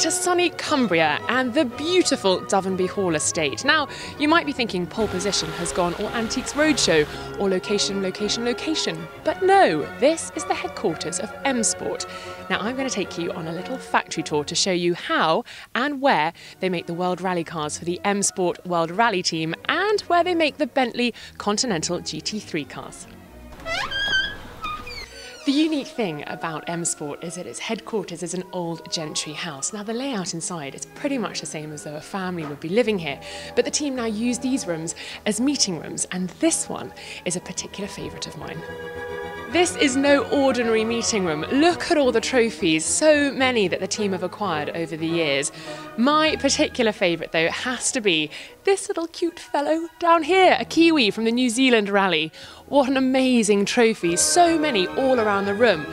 to sunny Cumbria and the beautiful Dovenby Hall estate. Now, you might be thinking pole position has gone all Antiques Roadshow or location, location, location. But no, this is the headquarters of M Sport. Now, I'm going to take you on a little factory tour to show you how and where they make the World Rally cars for the M Sport World Rally team and where they make the Bentley Continental GT3 cars. The unique thing about M Sport is that its headquarters is an old gentry house. Now, the layout inside is pretty much the same as though a family would be living here, but the team now use these rooms as meeting rooms, and this one is a particular favourite of mine. This is no ordinary meeting room. Look at all the trophies, so many that the team have acquired over the years. My particular favourite, though, has to be this little cute fellow down here, a Kiwi from the New Zealand Rally. What an amazing trophy, so many all around the room.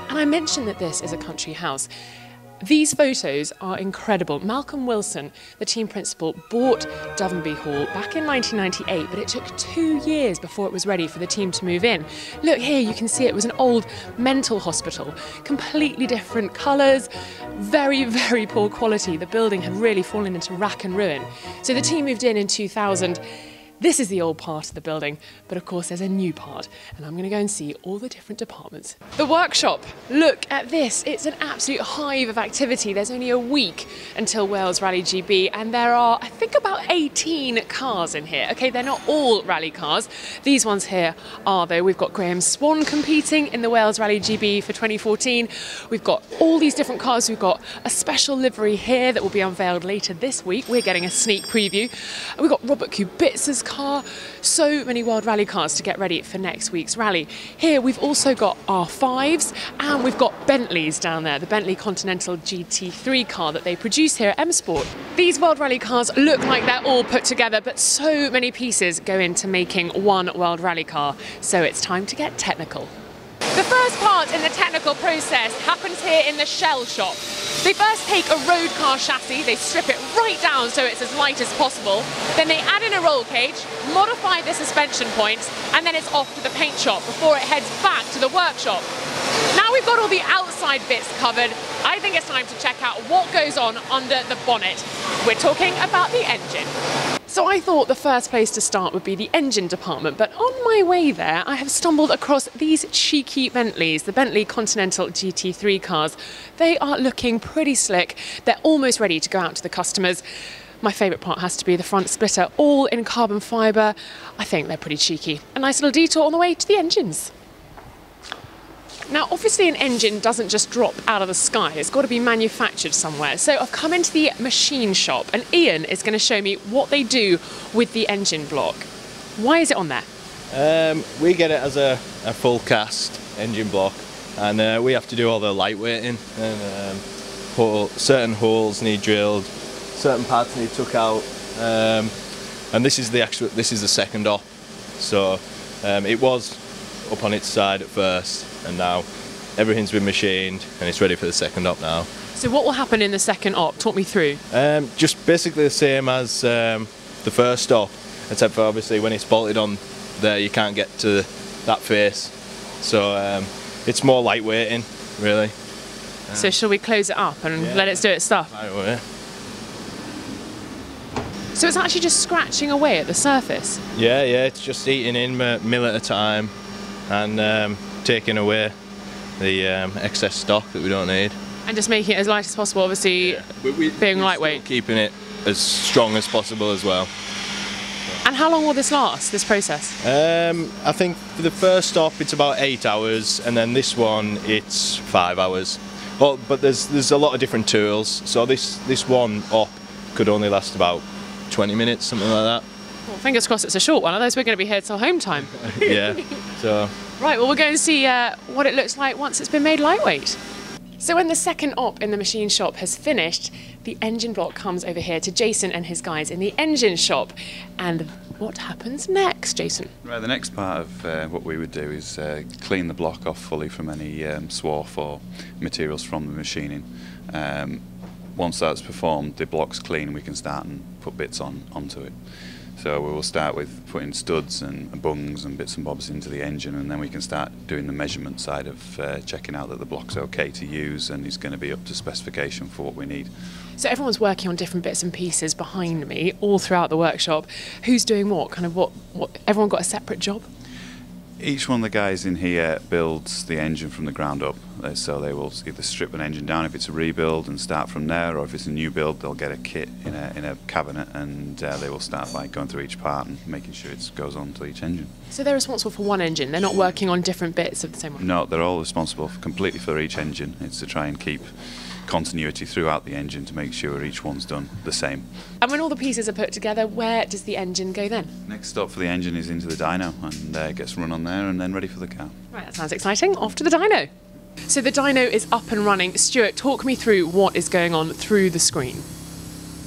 And I mentioned that this is a country house. These photos are incredible. Malcolm Wilson, the team principal, bought Dovenby Hall back in 1998, but it took 2 years before it was ready for the team to move in. Look here, you can see it was an old mental hospital, completely different colours, very, very poor quality. The building had really fallen into rack and ruin. So the team moved in 2000. This is the old part of the building, but of course there's a new part, and I'm going to go and see all the different departments. The workshop, look at this, it's an absolute hive of activity. There's only a week until Wales Rally GB, and there are, I think, about 18 cars in here. Okay, they're not all rally cars. These ones here are, though. We've got Graham Swan competing in the Wales Rally GB for 2014. We've got all these different cars. We've got a special livery here that will be unveiled later this week. We're getting a sneak preview. And we've got Robert Kubica's car. So many World Rally cars to get ready for next week's rally. Here we've also got R5s and we've got Bentleys down there, the Bentley Continental GT3 car that they produce here at M Sport. These World Rally cars look like they're all put together, but so many pieces go into making one World Rally car, so it's time to get technical. The first part in the technical process happens here in the shell shop. They first take a road car chassis, they strip it right down so it's as light as possible, then they add in a roll cage, modify the suspension points, and then it's off to the paint shop before it heads back to the workshop. Now we've got all the outside bits covered, I think it's time to check out what goes on under the bonnet. We're talking about the engine. So I thought the first place to start would be the engine department, but on my way there I have stumbled across these cheeky Bentleys, the Bentley Continental GT3 cars. They are looking pretty slick, they're almost ready to go out to the customers. My favourite part has to be the front splitter, all in carbon fibre. I think they're pretty cheeky. A nice little detour on the way to the engines. Now, obviously an engine doesn't just drop out of the sky, it's got to be manufactured somewhere. So I've come into the machine shop and Ian is going to show me what they do with the engine block. Why is it on there? We get it as a full cast engine block, and we have to do all the lightweighting, and certain holes need drilled, certain parts need took out, and this is the second op. So it was up on its side at first, and now everything's been machined and it's ready for the second op now. So what will happen in the second op? Talk me through. Just basically the same as the first op, except for obviously when it's bolted on there you can't get to that face. So it's more lightweighting, really. So shall we close it up and let it do its stuff? Right away. So it's actually just scratching away at the surface? Yeah, it's just eating in a mill at a time and taking away the excess stock that we don't need. And just making it as light as possible, obviously, being lightweight. Keeping it as strong as possible as well. And how long will this last, this process? I think for the first stop it's about 8 hours, and then this one it's 5 hours. Well, but there's a lot of different tools, so this one op could only last about 20 minutes, something like that. Well, fingers crossed it's a short one, otherwise we're going to be here till home time. Yeah, so... Right, well we'll go and see what it looks like once it's been made lightweight. So when the second op in the machine shop has finished, the engine block comes over here to Jason and his guys in the engine shop. And what happens next, Jason? Right, the next part of what we would do is clean the block off fully from any swarf or materials from the machining. Once that's performed, the block's clean and we can start and put bits onto it. So we will start with putting studs and bungs and bits and bobs into the engine, and then we can start doing the measurement side of checking out that the block's okay to use and is going to be up to specification for what we need. So everyone's working on different bits and pieces behind me all throughout the workshop. Who's doing what? Kind of what everyone got a separate job? Each one of the guys in here builds the engine from the ground up, so they will either strip an engine down if it's a rebuild and start from there, or if it's a new build they'll get a kit in a cabinet, and they will start by going through each part and making sure it goes on to each engine. So they're responsible for one engine, they're not working on different bits of the same one? No, they're all responsible completely for each engine. It's to try and keep continuity throughout the engine to make sure each one's done the same. And when all the pieces are put together, where does the engine go then? Next stop for the engine is into the dyno, and it gets run on there and then ready for the car. Right, that sounds exciting. Off to the dyno. So the dyno is up and running. Stuart, talk me through what is going on through the screen.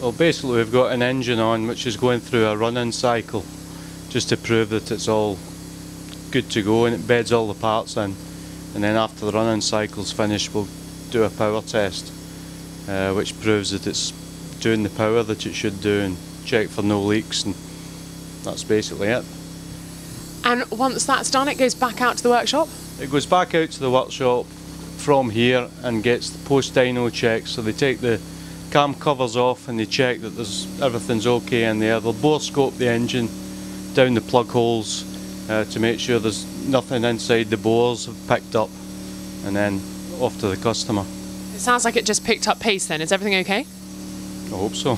Well, basically we've got an engine on which is going through a run-in cycle just to prove that it's all good to go, and it beds all the parts in. And then after the run-in cycle's finished, we'll do a power test, which proves that it's doing the power that it should do, and check for no leaks, and that's basically it. And once that's done, it goes back out to the workshop? It goes back out to the workshop from here and gets the post-dyno check. So they take the cam covers off and they check that everything's okay in there. They'll bore scope the engine down the plug holes to make sure there's nothing inside the bores have picked up, and then off to the customer. It sounds like it just picked up pace then. Is everything okay? I hope so.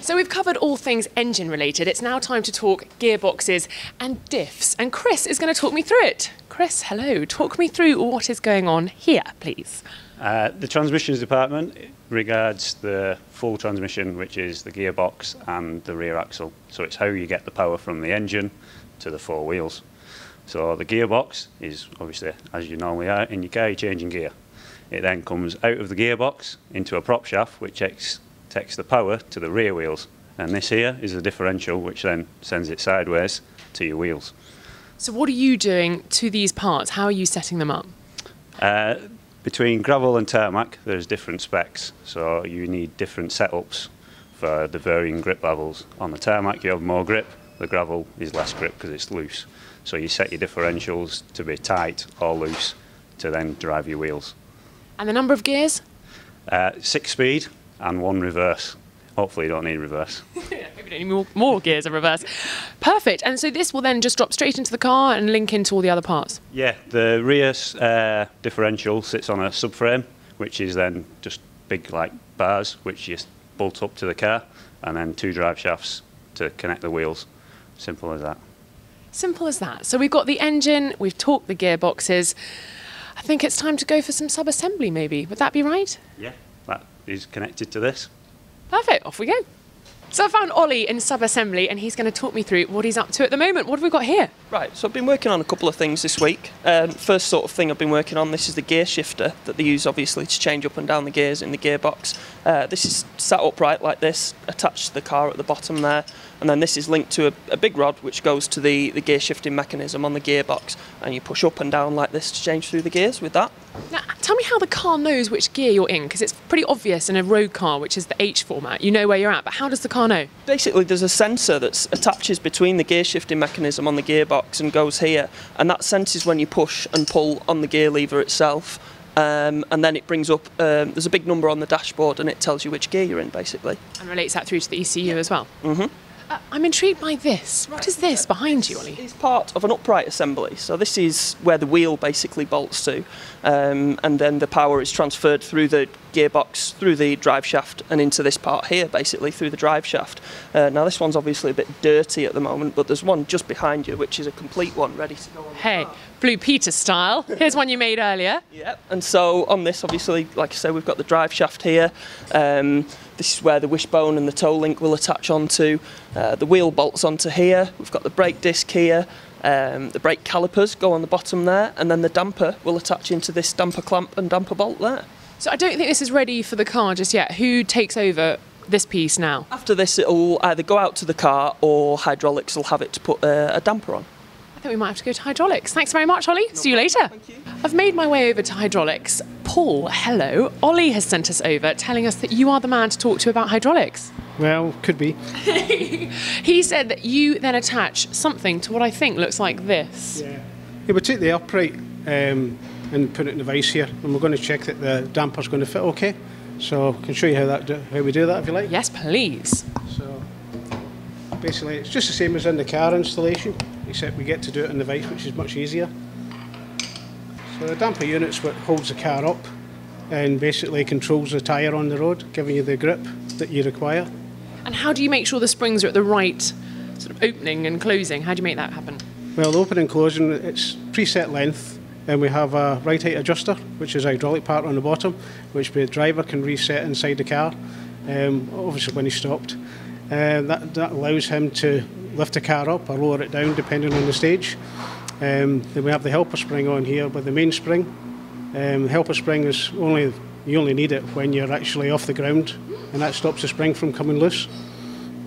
So we've covered all things engine related. It's now time to talk gearboxes and diffs. And Chris is going to talk me through it. Chris, hello. Talk me through what is going on here, please. The transmissions department regards the full transmission, which is the gearbox and the rear axle. So it's how you get the power from the engine to the four wheels. So the gearbox is obviously, as you normally are in your car, you're changing gear. It then comes out of the gearbox into a prop shaft, which takes the power to the rear wheels. And this here is a differential, which then sends it sideways to your wheels. So what are you doing to these parts? How are you setting them up? Between gravel and tarmac, there's different specs. So you need different setups for the varying grip levels. On the tarmac, you have more grip. The gravel is less grip because it's loose. So you set your differentials to be tight or loose to then drive your wheels. And the number of gears? 6 speed and 1 reverse. Hopefully you don't need reverse. Maybe you don't need more gears of reverse. Perfect. And so this will then just drop straight into the car and link into all the other parts? Yeah, the rear differential sits on a subframe, which is then just big like bars, which you bolt up to the car, and then 2 drive shafts to connect the wheels. Simple as that. Simple as that. So we've got the engine, we've talked the gearboxes. I think it's time to go for some sub-assembly maybe. Would that be right? Yeah, that is connected to this. Perfect, off we go. So I found Ollie in sub-assembly and he's going to talk me through what he's up to at the moment. What have we got here? Right, so I've been working on a couple of things this week. First sort of thing I've been working on, this is the gear shifter that they use obviously to change up and down the gears in the gearbox. This is sat upright like this, attached to the car at the bottom there, and then this is linked to a big rod which goes to the gear shifting mechanism on the gearbox, and you push up and down like this to change through the gears with that. Now, tell me how the car knows which gear you're in, because it's pretty obvious in a road car, which is the H format. You know where you're at, but how does the car know? Basically, there's a sensor that attaches between the gear shifting mechanism on the gearbox and goes here, and that senses when you push and pull on the gear lever itself, and then it brings up, there's a big number on the dashboard and it tells you which gear you're in, basically. And relates that through to the ECU as well? Mm-hmm. I'm intrigued by this. What is this behind you, Ollie? It's part of an upright assembly. So this is where the wheel basically bolts to, and then the power is transferred through the gearbox, through the drive shaft, and into this part here, basically through the drive shaft. Now this one's obviously a bit dirty at the moment, but there's one just behind you, which is a complete one ready to go on the Hey, car. Blue Peter style. Here's one you made earlier. Yeah, and so on this, obviously, like I said, we've got the drive shaft here. This is where the wishbone and the toe link will attach onto. The wheel bolts onto here. We've got the brake disc here. The brake calipers go on the bottom there, and then the damper will attach into this damper clamp and damper bolt there. So I don't think this is ready for the car just yet. Who takes over this piece now? After this, it will either go out to the car or hydraulics will have it to put a damper on. I think we might have to go to hydraulics. Thanks very much, Ollie. See you later. Thank you. I've made my way over to hydraulics. Paul, hello. Ollie has sent us over telling us that you are the man to talk to about hydraulics. Well, could be. He said that you then attach something to what I think looks like this. Yeah, we take the upright and put it in the vise here, and we're going to check that the damper's going to fit okay. So I can show you how we do that if you like. Yes, please. So basically it's just the same as in the car installation, except we get to do it in the vise, which is much easier. So the damper unit's what holds the car up and basically controls the tyre on the road, giving you the grip that you require. And how do you make sure the springs are at the right sort of opening and closing? How do you make that happen? Well, the opening and closing, it's preset length, and we have a right height adjuster, which is a hydraulic part on the bottom, which the driver can reset inside the car, obviously when he's stopped. That allows him to lift the car up or lower it down depending on the stage. Then we have the helper spring on here with the main spring. The helper spring is you only need it when you're actually off the ground, and that stops the spring from coming loose.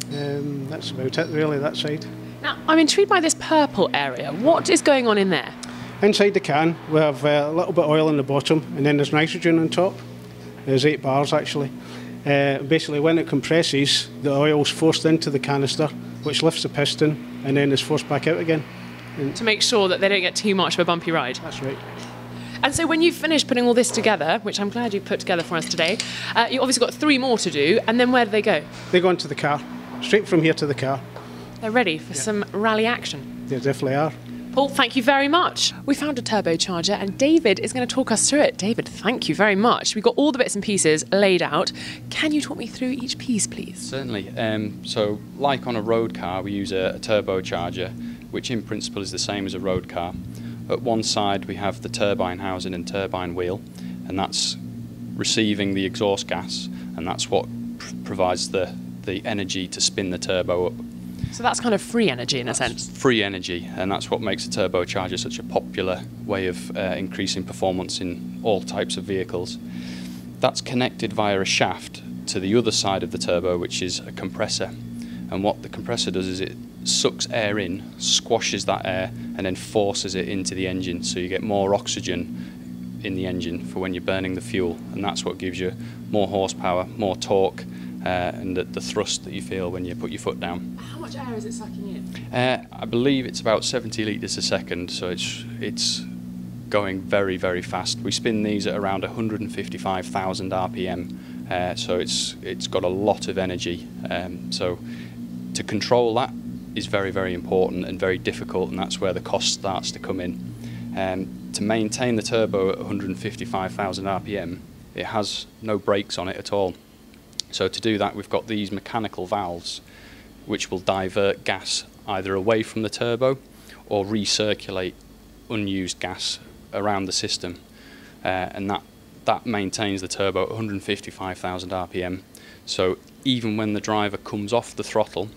That's about it really, that side. Now, I'm intrigued by this purple area. What is going on in there? Inside the can we have a little bit of oil in the bottom, and then there's nitrogen on top. There's 8 bars actually. Basically when it compresses, the oil's forced into the canister, which lifts the piston and then is forced back out again. To make sure that they don't get too much of a bumpy ride. That's right. And so when you've finished putting all this together, which I'm glad you put together for us today, you obviously got 3 more to do, and then where do they go? They go into the car, straight from here to the car. They're ready for some rally action. They definitely are. Paul, thank you very much. We found a turbocharger and David is going to talk us through it. David, thank you very much. We've got all the bits and pieces laid out. Can you talk me through each piece, please? Certainly. So, like on a road car, we use a turbocharger, which in principle is the same as a road car. At one side we have the turbine housing and turbine wheel, and that's receiving the exhaust gas, and that's what provides the energy to spin the turbo up. So that's kind of free energy in a sense. Free energy, and that's what makes a turbocharger such a popular way of increasing performance in all types of vehicles. That's connected via a shaft to the other side of the turbo, which is a compressor. And what the compressor does is it sucks air in, squashes that air, and then forces it into the engine, so you get more oxygen in the engine for when you're burning the fuel, and that's what gives you more horsepower, more torque, and the thrust that you feel when you put your foot down. How much air is it sucking in? I believe it's about 70 litres a second, so it's going very, very fast. We spin these at around 155,000 RPM, so it's got a lot of energy. So to control that is very, very important and very difficult, and that's where the cost starts to come in. To maintain the turbo at 155,000 RPM, it has no brakes on it at all. So to do that, we've got these mechanical valves which will divert gas either away from the turbo or recirculate unused gas around the system, and that maintains the turbo at 155,000 RPM. So even when the driver comes off the throttle,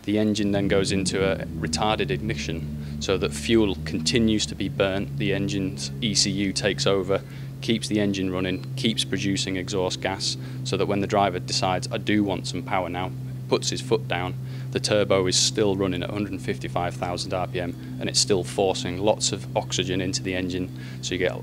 the engine then goes into a retarded ignition, so that fuel continues to be burnt, the engine's ECU takes over, keeps the engine running, keeps producing exhaust gas, so that when the driver decides, I do want some power now, puts his foot down, the turbo is still running at 155,000 RPM, and it's still forcing lots of oxygen into the engine, so you get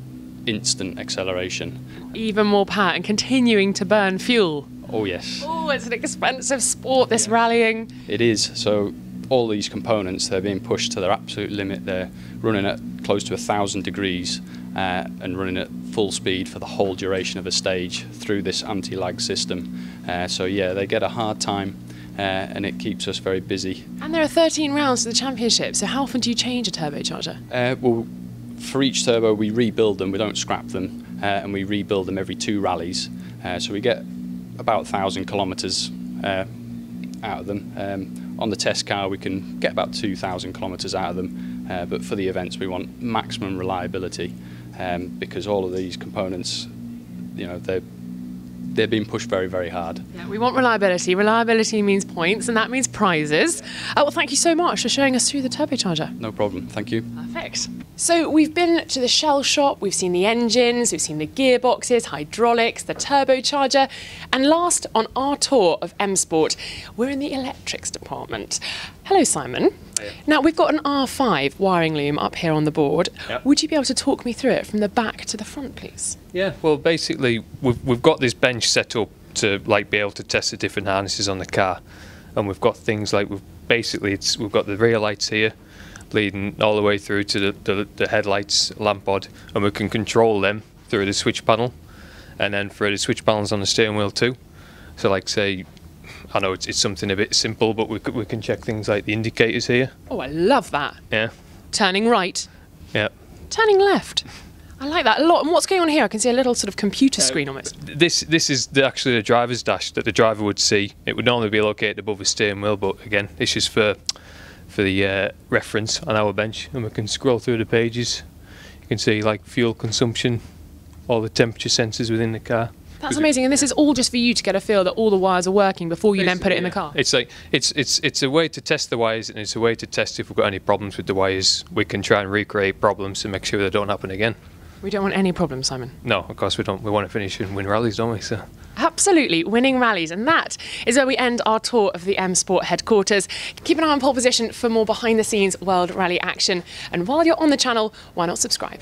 instant acceleration. Even more power and continuing to burn fuel. Oh yes. Oh, it's an expensive sport, this rallying. It is. So all these components, they're being pushed to their absolute limit. They're running at close to 1,000 degrees and running at full speed for the whole duration of a stage through this anti-lag system. So yeah, they get a hard time and it keeps us very busy. And there are 13 rounds to the championship, so how often do you change a turbocharger? Well, for each turbo we rebuild them, we don't scrap them, and we rebuild them every 2 rallies. So we get about 1,000 kilometres out of them. On the test car we can get about 2,000 kilometres out of them, but for the events we want maximum reliability, because all of these components, you know, they're being pushed very, very hard. Yeah, we want reliability. Reliability means points, and that means prizes. Well, thank you so much for showing us through the turbocharger. No problem, thank you. Perfect. So we've been to the shell shop, we've seen the engines, we've seen the gearboxes, hydraulics, the turbocharger, and last on our tour of M Sport, we're in the electrics department. Hello, Simon. Hiya. Now, we've got an R5 wiring loom up here on the board. Yep. Would you be able to talk me through it from the back to the front, please? Yeah, well, basically, we've got this bench set up to like be able to test the different harnesses on the car. And we've got things like we've got the rear lights here leading all the way through to the headlights lamp bod, and we can control them through the switch panel, and then through the switch panels on the steering wheel too. So like say, I know it's something a bit simple, but we can check things like the indicators here. Oh, I love that. Yeah. Turning right. Yeah. Turning left. I like that a lot. And what's going on here? I can see a little sort of computer screen almost. This is actually the driver's dash that the driver would see. It would normally be located above the steering wheel, but again, this is for the reference on our bench, and we can scroll through the pages. You can see like fuel consumption, all the temperature sensors within the car. That's amazing, and this is all just for you to get a feel that all the wires are working before you then put it in the car. It's like it's a way to test the wires, and it's a way to test if we've got any problems with the wires. We can try and recreate problems to make sure they don't happen again. We don't want any problems, Simon. No, of course we don't. We want to finish and win rallies, don't we? So. Absolutely, winning rallies, and that is where we end our tour of the M Sport headquarters. Keep an eye on Pole Position for more behind-the-scenes World Rally action, and while you're on the channel, why not subscribe?